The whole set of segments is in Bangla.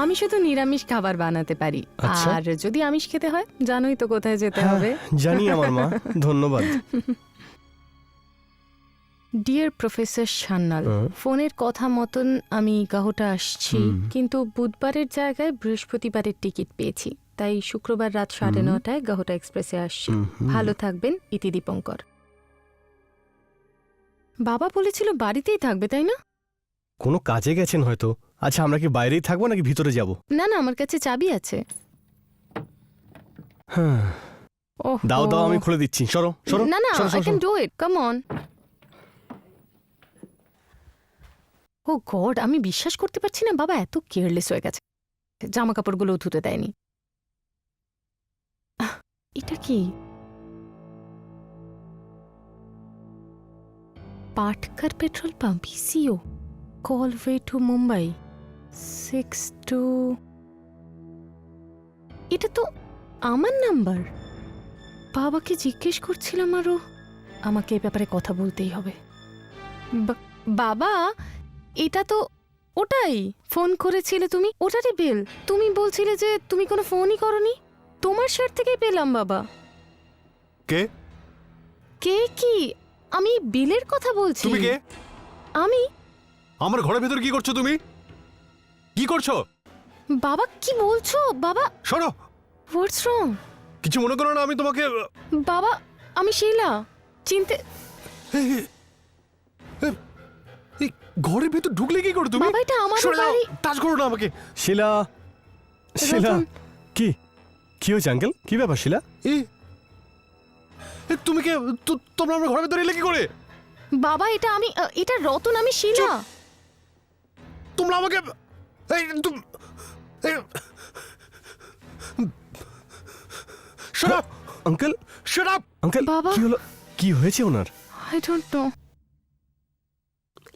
আমি শুধু নিরামিষ খাবার বানাতে পারি, আচ্ছা। আর যদি আমিষ খেতে হয় জানোই তো কোথায় যেতে হবে। জানি আমার মা, ধন্যবাদ। ডিয়ার প্রফেসর সান্যাল, ফোনের কথা মতন আমি গাহটা আসছি, কিন্তু বুধবারের জায়গায় বৃহস্পতিবারের টিকিট পেয়েছি, তাই শুক্রবার রাত 9:30টায় গাহটা এক্সপ্রেসে আসছি। ভালো থাকবেন, ইতি দীপঙ্কর। বাবা বলেছিল বাড়িতেই থাকবে, তাই না? কোনো কাজে গেছেন হয়তো। আচ্ছা, আমরা কি বাইরেই থাকবো নাকি ভিতরে যাব? না না, আমার কাছে চাবি আছে। হ্যাঁ, ওহো। দাও দাও, আমি খুলে দিচ্ছি। সরো সরো। না না, সরো, আই সরো, ক্যান সরো। Do it, come on. Oh God, আমি বিশ্বাস করতে পারছি না বাবা এত কেয়ারলেস হয়ে গেছে। জামা কাপড়গুলো ধুতে দেয়নি। এটা কি? পাটকার পেট্রোল পাম্প, ইসিও, কলওয়ে টু মুম্বাই, 62। এটা তো আমার নাম্বার। বাবাকে জিজ্ঞেস করছিলাম, আরও আমাকে এ ব্যাপারে কথা বলতেই হবে। বাবা, এটা তো ওটাই ফোন করেছিলে তুমি, ওটারই বিল। তুমি বলছিলে যে তুমি কোনো ফোনই করনি। তোমার শেয়ার থেকেই পেলাম বাবা। কে? কে কি? আমি বিলের কথা বলছি। তুমি কে? আমি। আমার ঘরের ভেতর কি করছো তুমি? কি করছো? বাবা কি বলছো বাবা? সরো। হোয়াটস রং? কিছু মনে করো না, আমি তোমাকে বাবা, আমি শিলা। চিনতে। এই ঘরের ভেতর ঢুকলে কি করো তুমি? বাবা, এটা আমাদের সরে যাও, বাড়ি। টাচ করো না আমাকে। শিলা, শিলা, রতন। কি কি হয়েছে আঙ্কেল? কি ব্যাপার শিলা? এই তুমি কে? তোমরা আমার ঘরের ভেতর এলে কি করে? বাবা, এটা আমি, এটা রতন, আমি শিলা। তোমরা আমাকে এই shut up uncle, shut up. Uncle, বাবা। কি হলো? কি হয়েছে ওনার? I don't know.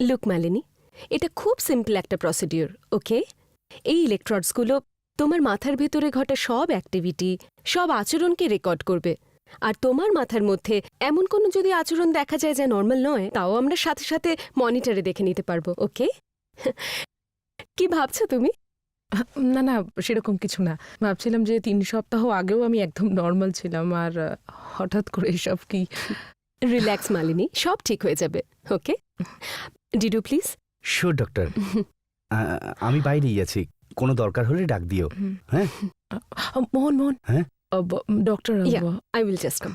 Look Malini, এটা খুব সিম্পল একটা প্রসিডিওর, ওকে? এই ইলেকট্রডসগুলো তোমার মাথার ভেতরে ঘটা সব অ্যাক্টিভিটি, সব আচরণকে রেকর্ড করবে। আর তোমার মাথার মধ্যে এমন কোনো যদি আচরণ দেখা যায় যা নর্মাল নয়, তাও আমরা সাথে সাথে মনিটরে দেখে নিতে পারবো, ওকে? কি ভাবছো তুমি? না না, সেরকম কিছু না। ভাবছিলাম যে 3 সপ্তাহ আগেও আমি একদম নর্মাল ছিলাম, আর হঠাৎ করে এসব কি। রিল্যাক্স মালিনী, সব ঠিক হয়ে যাবে, ওকে? ডিডু প্লিজ। Sure doctor. আমি বাইরেই আছি, কোনো দরকার হলে ডাক দিও। হ্যাঁ মোহন মোহন। হ্যাঁ? Doctor, I will just come.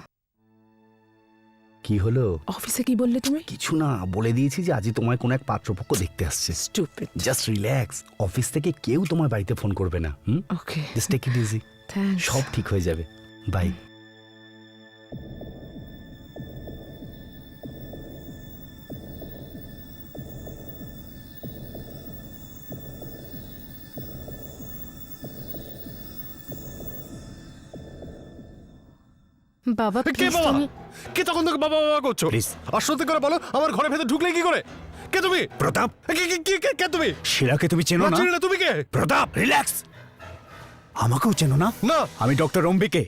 কি হলো? অফিসে কি বললে তুমি? কিছু না, বলে দিয়েছি যে আজই তোমায় কোনো এক পাত্রপক্ষ দেখতে আসছে। স্টুপিড। জাস্ট রিল্যাক্স, অফিস থেকে কেউ তোমার বাড়িতে ফোন করবে না। Okay, just take it easy, thanks. সব ঠিক হয়ে যাবে। বাই। বাবা কে প্লিজ, বাবা? তুমি। কে তখন থেকে বাবা বাবা করছো? Please. আর সত্যি করে বলো, আমার ঘরের ভেতর ঢুকলে কি করে? কে তুমি? প্রতাপ, কে তুমি? শিলাকে তুমি চেনো না? চিনি না, তুমি কে? প্রতাপ, রিল্যাক্স। আমাকেও চেনো না? না। আমি ডক্টর অম্বিকে।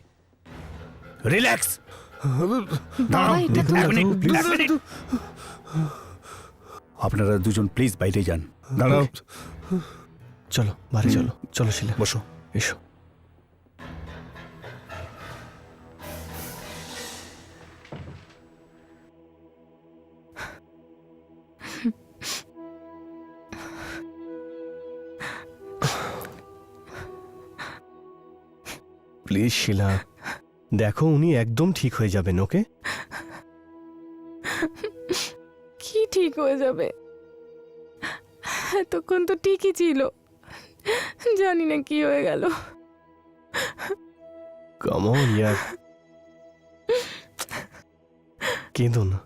রিল্যাক্স। বাবা, এটা তো। আপনারা দুজন প্লিজ বাইরে যান। দাঁড়াও। চলো বাড়ি চলো, চলো শিলা, বসো। এসো। প্লিজ শিলা, দেখো উনি একদম ঠিক হয়ে যাবেন, ওকে? কি ঠিক হয়ে যাবে? এতক্ষণ তো ঠিকই ছিল, জানি না কি হয়ে গেল। কাম অন ইয়ার, কেঁদো না।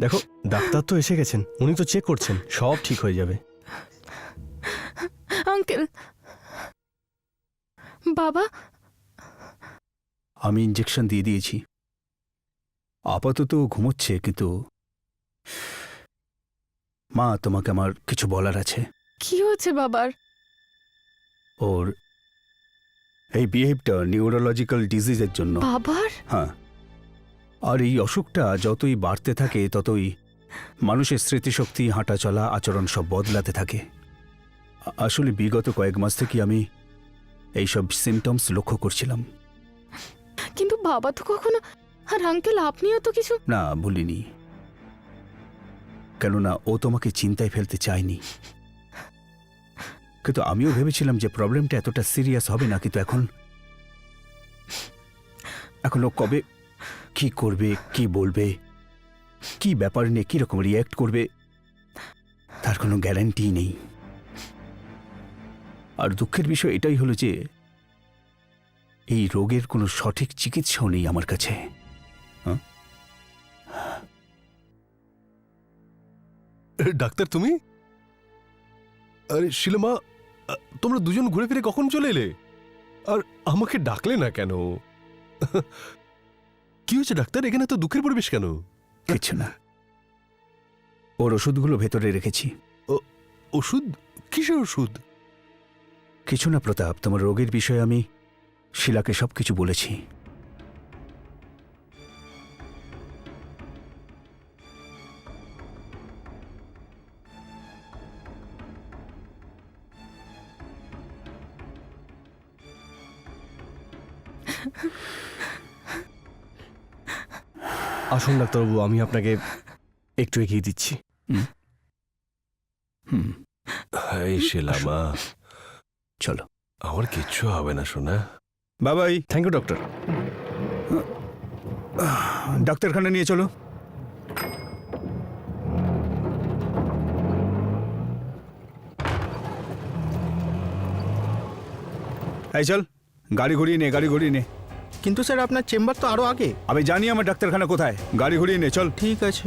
দেখো ডাক্তার তো এসে গেছেন, উনি তো চেক করছেন, সব ঠিক হয়ে যাবে। আঙ্কেল, বাবা। আমি ইঞ্জেকশন দিয়ে দিয়েছি, আপাতত ঘুমোচ্ছে, কিন্তু মা তোমাকে আমার কিছু বলার আছে। কি হচ্ছে বাবার? ওর এই বিহেভটা নিউরোলজিক্যাল ডিজিজের জন্য। বাবার? হ্যাঁ, আর এই অসুখটা যতই বাড়তে থাকে ততই মানুষের স্মৃতিশক্তি, হাঁটা চলা, আচরণ সব বদলাতে থাকে। আসলে বিগত কয়েক মাস থেকে আমি এইসব সিমটমস লক্ষ্য করছিলাম। কিন্তু বাবা তো কখনো, আর আঙ্কেল আপনিও তো কিছু। না, বলিনি, কেননা ও তোমাকে চিন্তায় ফেলতে চায়নি। কিন্তু আমিও ভেবেছিলাম যে প্রবলেমটা এতটা সিরিয়াস হবে না, কিন্তু এখন ও কবে কি করবে, কি বলবে, কি ব্যাপার নিয়ে কিরকম রিয়্যাক্ট করবে তার কোনো গ্যারান্টি নেই। আর দুঃখের বিষয় এটাই হলো যে এই রোগের কোনো সঠিক চিকিৎসাও নেই আমার কাছে। ডাক্তার তুমি? আরে শিলামা, তোমরা দুজন ঘুরে ফিরে কখন চলে এলে? আর আমাকে ডাকলে না কেন? কি হয়েছে ডাক্তার, এখানে তো দুঃখের পরিবেশ কেন? কিছু না, ওর ওষুধগুলো ভেতরে রেখেছি। ওষুধ? কিসের ওষুধ? কিছু না প্রতাপ, তোমার রোগের বিষয়ে আমি শিলাকে সবকিছু বলেছি। আসুন ডাক্তারবাবু, আমি আপনাকে একটু এগিয়ে দিচ্ছি। হুম, এই শিলামা, চলো। আমার কিচ্ছু হবে না শোনা। বাবাই, থ্যাংক ইউ ডক্টর। ডাক্তারখানা নিয়ে চলো। এই চল, গাড়ি ঘুরিয়ে নে, গাড়ি ঘুরিয়ে নে। কিন্তু স্যার আপনার চেম্বার তো আরো আগে। আমি জানি আমার ডাক্তারখানা কোথায়, গাড়ি ঘুরিয়ে নে, চল। ঠিক আছে।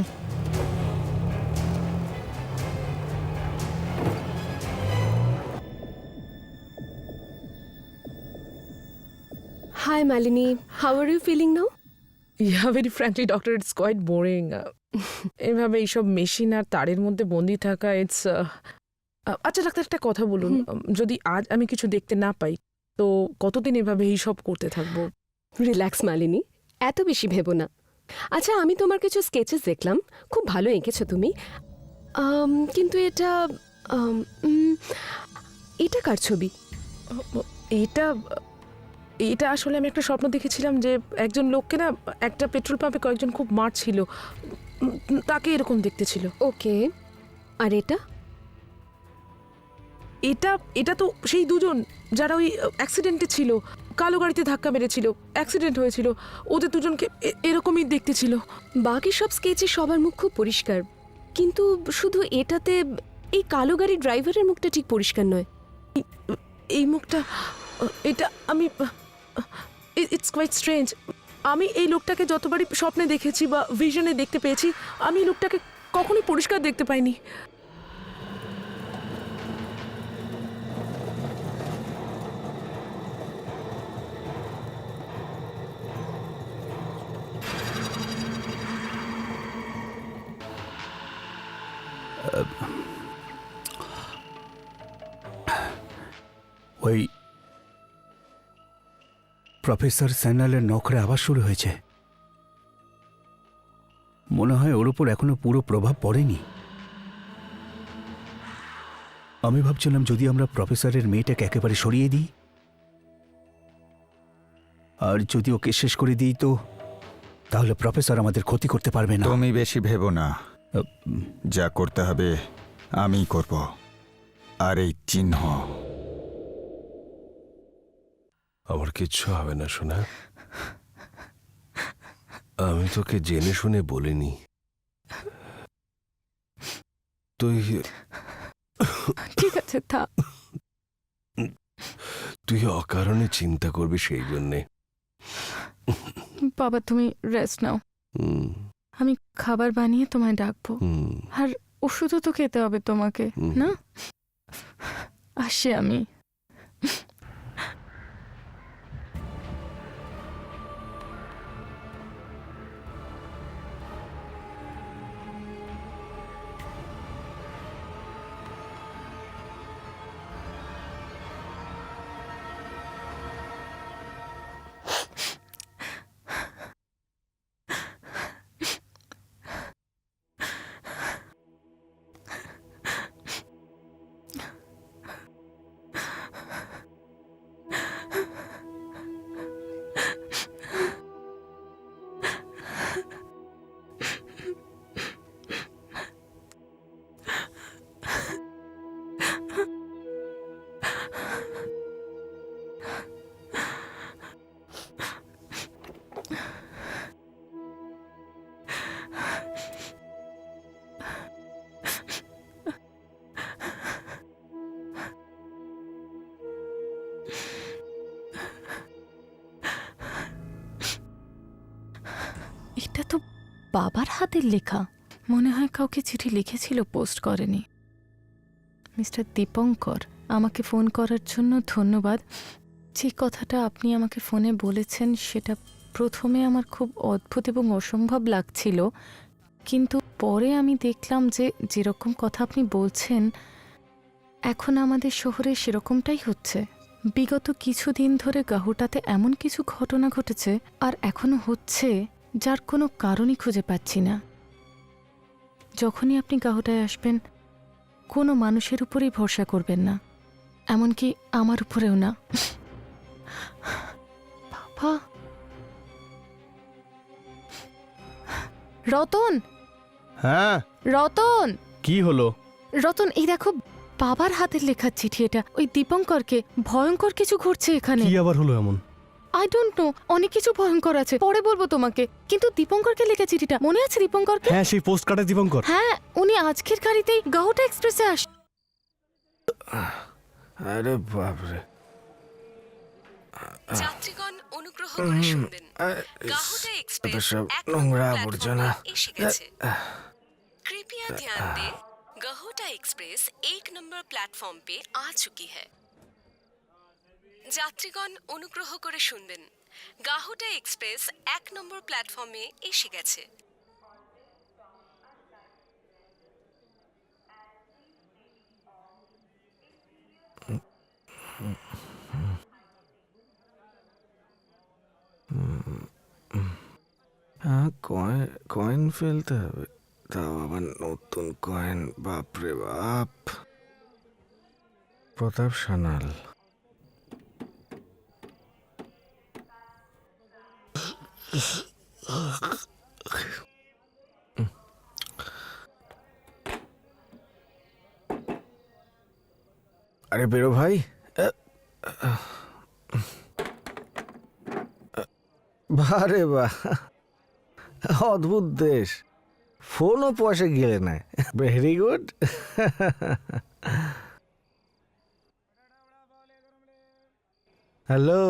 Hi Malini, how are you feeling now? Yeah, very frankly doctor, it's quite boring. এভাবে এইসব মেশিন আর তারের মধ্যে বন্দি থাকা, ইটস। আচ্ছা ডাক্তার, একটা কথা বলুন, যদি আজ আমি কিছু দেখতে না পাই তো কতদিন এভাবে এইসব করতে থাকবো? রিল্যাক্স মালিনী, এত বেশি ভেবো না। আচ্ছা, আমি তোমার কিছু স্কেচেস দেখলাম, খুব ভালো এঁকেছো তুমি। কিন্তু এটা কার ছবি? এটা এটা আসলে আমি একটা স্বপ্ন দেখেছিলাম যে একজন লোককে না একটা পেট্রোল পাম্পে কয়েকজন খুব মারছিল, তাকে এরকম দেখতে ছিল। ওকে, আর এটা? এটা এটা তো সেই দুজন যারা ওই অ্যাক্সিডেন্টে ছিল, কালো গাড়িতে ধাক্কা মেরেছিল, অ্যাক্সিডেন্ট হয়েছিল, ওদের দুজনকে এরকমই দেখতে ছিল। বাকি সব স্কেচে সবার মুখ খুব পরিষ্কার, কিন্তু শুধু এটাতে এই কালো গাড়ির ড্রাইভারের মুখটা ঠিক পরিষ্কার নয়। এই মুখটা, এটা আমি, ইটস কোয়াইট স্ট্রেঞ্জ। আমি এই লোকটাকে যতবারই স্বপ্নে দেখেছি বা ভিশনে দেখতে পেয়েছি, আমি এই লোকটাকে কখনোই পরিষ্কার দেখতে পাইনি। ওই প্রফেসর স্যানালের নখরে আবার শুরু হয়েছে। মনে হয় ওর উপর এখনো পুরো প্রভাব পড়েনি। আমি ভাবছিলাম যদি আমরা প্রফেসরের মেয়েটাকে একেবারে সরিয়ে দিই, আর যদি ওকে শেষ করে দিই, তো তাহলে প্রফেসর আমাদের ক্ষতি করতে পারবে না। তুমি বেশি ভেবো না, যা করতে হবে আমি করব। আর এই চিহ্ন, আমার কিচ্ছু হবে না শোনা। আমি তোকে জেনে শুনে বলিনি। তুই ঠিক আছে, থাক। তুই অকারণে চিন্তা করবি সেই জন্যে। বাবা তুমি রেস্ট নাও, হুম, আমি খাবার বানিয়ে তোমায় ডাকবো। হুম, আর ওষুধও তো খেতে হবে তোমাকে, হুম। না? আসি আমি। এটা তো বাবার হাতের লেখা। মনে হয় কাউকে চিঠি লিখেছিল, পোস্ট করেনি। মিস্টার দীপঙ্কর, আমাকে ফোন করার জন্য ধন্যবাদ। যে কথাটা আপনি আমাকে ফোনে বলেছেন সেটা প্রথমে আমার খুব অদ্ভুত এবং অসম্ভব লাগছিল, কিন্তু পরে আমি দেখলাম যে যেরকম কথা আপনি বলছেন এখন আমাদের শহরে সেরকমটাই হচ্ছে। বিগত কিছুদিন ধরে গাহুটাতে এমন কিছু ঘটনা ঘটেছে আর এখনো হচ্ছে যার কোনো কারণই খুঁজে পাচ্ছি না। যখনই আপনি গাহুটায় আসবেন কোনো মানুষের উপরেই ভরসা করবেন না, এমনকি আমার উপরেও না। বাবা, রতন, হ্যাঁ, রতন, কি হলো? রতন, এই দেখো বাবার হাতের লেখা চিঠি এটা। ওই দীপঙ্করকে, ভয়ঙ্কর কিছু ঘটছে এখানে। কি আবার হলো এমন? আই ডোন্ট নো, অনেক কিছু ভয়ঙ্কর আছে, পরে বলবো তোমাকে। কিন্তু দীপঙ্করকে লেখা চিঠিটা মনে আছে? দীপঙ্করকে? হ্যাঁ, সেই পোস্ট কার্ডে দীপঙ্কর। হ্যাঁ, উনি আজকের গাড়িতেই গাহুটা এক্সপ্রেসে আরে বাপরে, যাত্রীগণ অনুগ্রহ করে শুনবেন, গাহুটা এক্সপ্রেস সব 1 নোংরা নম্বর আবর্জনা। প্ল্যাটফর্মে এসে গেছে। कृपया ध्यान दें, गहोटा एक्सप्रेस 1 नंबर प्लेटफॉर्म पे आ चुकी है। যাত্রীগণ অনুগ্রহ করে শুনবেন, গাহুটা এক্সপ্রেস 1 নম্বর প্ল্যাটফর্মে এসে গেছে। হ্যাঁ, কয়েন ফেলতে হবে, তাও আবার নতুন কয়েন। বাপরে বাপ, প্রতাপ সানাল। আরে বেরো ভাই। বারে বাহ, অদ্ভুত দেশ, ফোনও পয়সা গেলে না। Very good. হ্যালো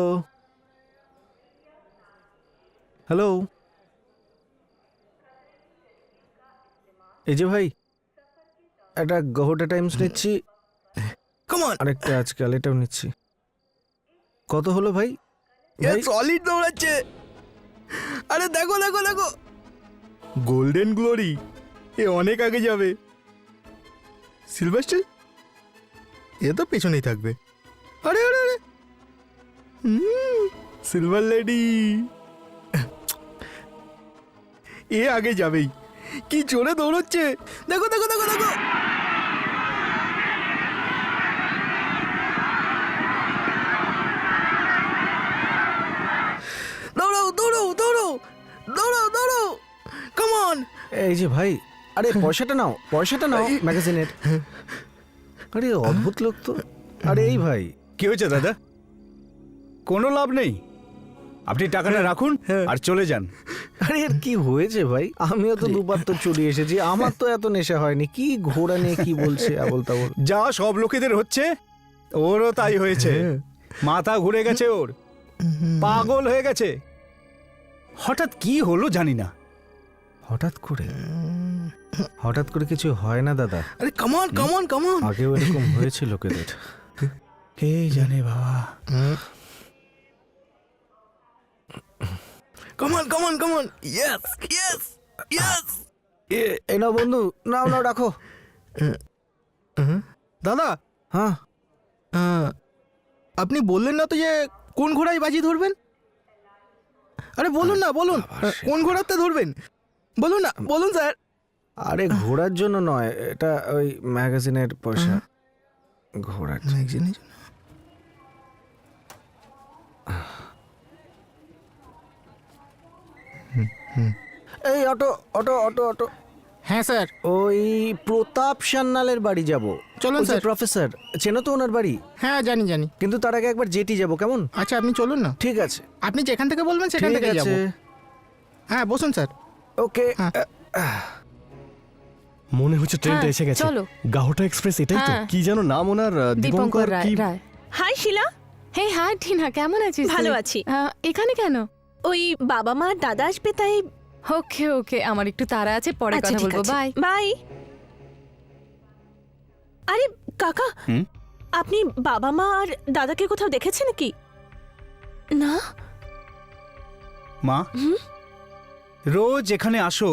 হ্যালো, এই যে ভাই, একটা গহুটা টাইমস নিচ্ছি, আরেকটা আজকাল এটাও নিচ্ছি। কত হলো ভাই? সলিড দৌড়াচ্ছে। আরে দেখো দেখো দেখো, গোল্ডেন গ্লোরি, এ অনেক আগে যাবে। সিলভার স্টিল, এ তো পেছনেই থাকবে। আরে আরে আরে, সিলভার লেডি, এ আগে যাবেই। কি জোরে দৌড়চ্ছে, দেখো দেখো দেখো দেখো। দৌড়াও দৌড়াও দৌড়াও দৌড়াও দৌড়াও, কাম অন। এই যে ভাই, আরে পয়সাটা নাও, পয়সাটা নাও ম্যাগাজিনের। আরে অদ্ভুত লোক তো। আরে এই ভাই, কি হয়েছে দাদা? কোনো লাভ নেই, আপনি টাকাটা রাখুন আর চলে যান। আরে এর কি হয়েছে ভাই? আমিও তো দুবার তো চলে এসেছি, আমার তো এত নেশা হয়নি। কি ঘোড়া নিয়ে কি বলছে আবল তাবল। যা সব লোকেদের হচ্ছে ওরও তাই হয়েছে। মাথা ঘুরে গেছে ওর, পাগল হয়ে গেছে। হঠাৎ কি হলো জানি না। হঠাৎ করে কিছু হয় না দাদা, আরে come on come on come on. আগেও এরকম হয়েছে লোকেদের। কে জানে বাবা। Come on come on come on, yes yes yes. এই নাও বন্ধু, নাও নাও রাখো। দাদা, হ্যাঁ, আপনি বললেন না তো যে কোন ঘোড়ায় বাজি ধরবেন? আরে বলুন না, বলুন কোন ঘোড়াতে ধরবেন, বলুন না, বলুন স্যার। আরে ঘোড়ার জন্য নয়, এটা ওই ম্যাগাজিনের পয়সা। ঘোড়ার ম্যাগাজিনের জন্য। এই অটো অটো অটো অটো। হ্যাঁ স্যার, ওই প্রতাপ সান্যালের বাড়ি যাব। চলুন ওই যে স্যার। প্রফেসর, চেনো তো ওনার বাড়ি? হ্যাঁ জানি জানি। কিন্তু তার আগে একবার জেটি যাব, কেমন? আচ্ছা আপনি চলুন না, ঠিক আছে আপনি যেখান থেকে বলবেন সেখান ঠিক থেকে যাব। আছে, হ্যাঁ বসুন স্যার। ওকে। হ্যাঁ। মনে হচ্ছে ট্রেনটা হ্যাঁ, এসে গেছে। চলো। গাহুটা এক্সপ্রেস, এটাই তো? হ্যাঁ। কি যেন নাম ওনার? দীপঙ্কর কি? রায়। হাই শিলা, হে হাই টিনা, কেমন আছিস? ভালো তুই? আছি। এখানে কেন? ওই বাবা মা দাদা আসবে তাই ওকে ওকে, আমার একটু তাড়া আছে, পরে আচ্ছা, কথা ঠিক বলবো। আছে। বাই। বাই। আরে কাকা, হুম? আপনি বাবা মা আর দাদাকে কোথাও দেখেছেন নাকি? না। মা, রোজ এখানে আসো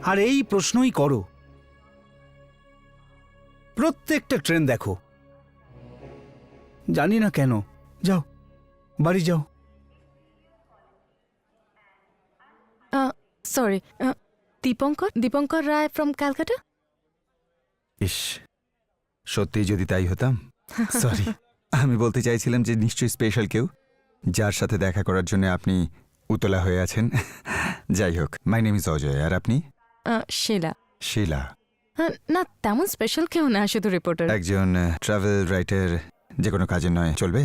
আর এই প্রশ্নই করো। প্রত্যেকটা ট্রেন দেখো, জানি না কেন। যাও, বাড়ি যাও। Sorry, Dipankar Roy from Calcutta. ইস, সত্যিই যদি তাই হতাম। সরি, আমি বলতে চাইছিলাম যে নিশ্চয়ই স্পেশাল কেউ, যার সাথে দেখা করার জন্য আপনি উতলা হয়ে আছেন। যাই হোক, মাই নেম ইজ অজয়। আর আপনি? শিলা। শিলা। না, তেমন স্পেশাল কেউ না, শুধু রিপোর্টার। একজন ট্রাভেল রাইটার, যে কোনো কাজের নয়, চলবে?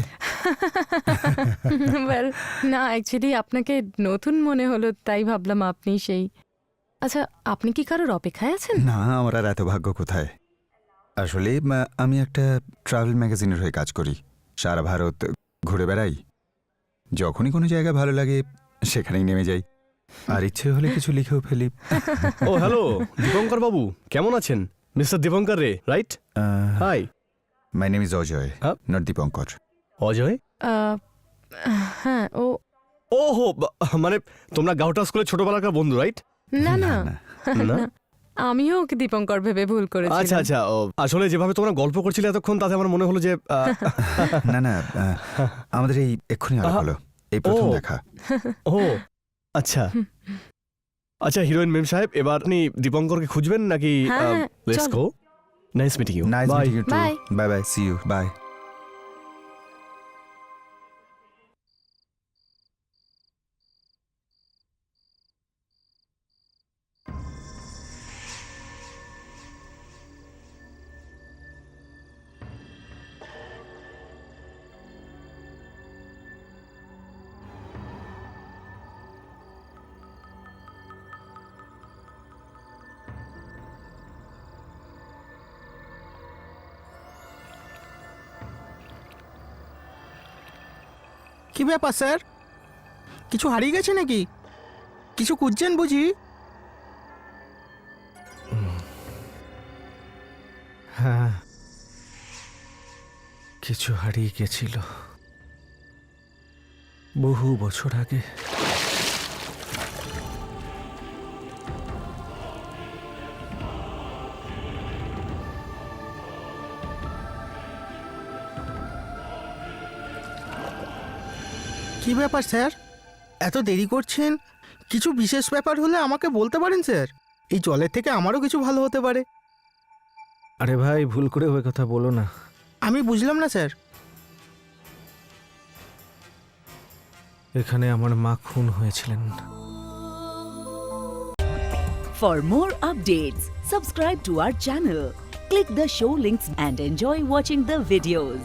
ওয়েল, না অ্যাকচুয়ালি আপনাকে নতুন মনে হলো, তাই ভাবলাম আপনি সেই। আচ্ছা, আপনি কি কারোর অপেক্ষায় আছেন? না, আমার আর এত ভাগ্য কোথায়। আসলে আমি একটা ট্রাভেল ম্যাগাজিনের হয়ে কাজ করি, সারা ভারত ঘুরে বেড়াই। যখনই কোনো জায়গা ভালো লাগে সেখানেই নেমে যাই, আর ইচ্ছে হলে কিছু লিখেও ফেলি। ও হ্যালো, দীপঙ্কর বাবু, কেমন আছেন? Mister Dipankar Ray, right? Hi. My name is Ajay, not Dipankar. Ajay? হ্যাঁ, ও হো, মানে তোমরা গাউটা স্কুলের ছোটবেলাকার বন্ধু, রাইট? না না, না? আমিও ওকে দীপঙ্কর ভেবে ভুল করেছি। আচ্ছা আচ্ছা, আসলে যেভাবে তোমরা গল্প করছিলে এতক্ষণ, তাতে আমার মনে হলো যে না না, আমাদের এই এক্ষুনি আলাপ হলো, এই প্রথম ও। দেখা। ও আচ্ছা আচ্ছা, হিরোইন মেম সাহেব, এবার আপনি দীপঙ্করকে খুঁজবেন নাকি? হ্যাঁ, লেটস চলো। Go. Nice meeting you. Nice bye. Meeting you too. Bye. Bye bye, see you, bye. কি ব্যাপার স্যার? কিছু হারিয়ে গেছে নাকি? কিছু খুঁজছেন বুঝি? হ্যাঁ, কিছু হারিয়ে গেছিল বহু বছর আগে। কি ব্যাপার স্যার, এত দেরি করছেন? কিছু বিশেষ ব্যাপার হলে আমাকে বলতে পারেন স্যার। এই জলের থেকে আমারও কিছু ভালো হতে পারে। আরে ভাই, ভুল করে ওই কথা বলো না। আমি বুঝলাম না স্যার। এখানে আমার মা খুন হয়েছিলেন। For more updates, subscribe to our channel, click the show links and enjoy watching the videos.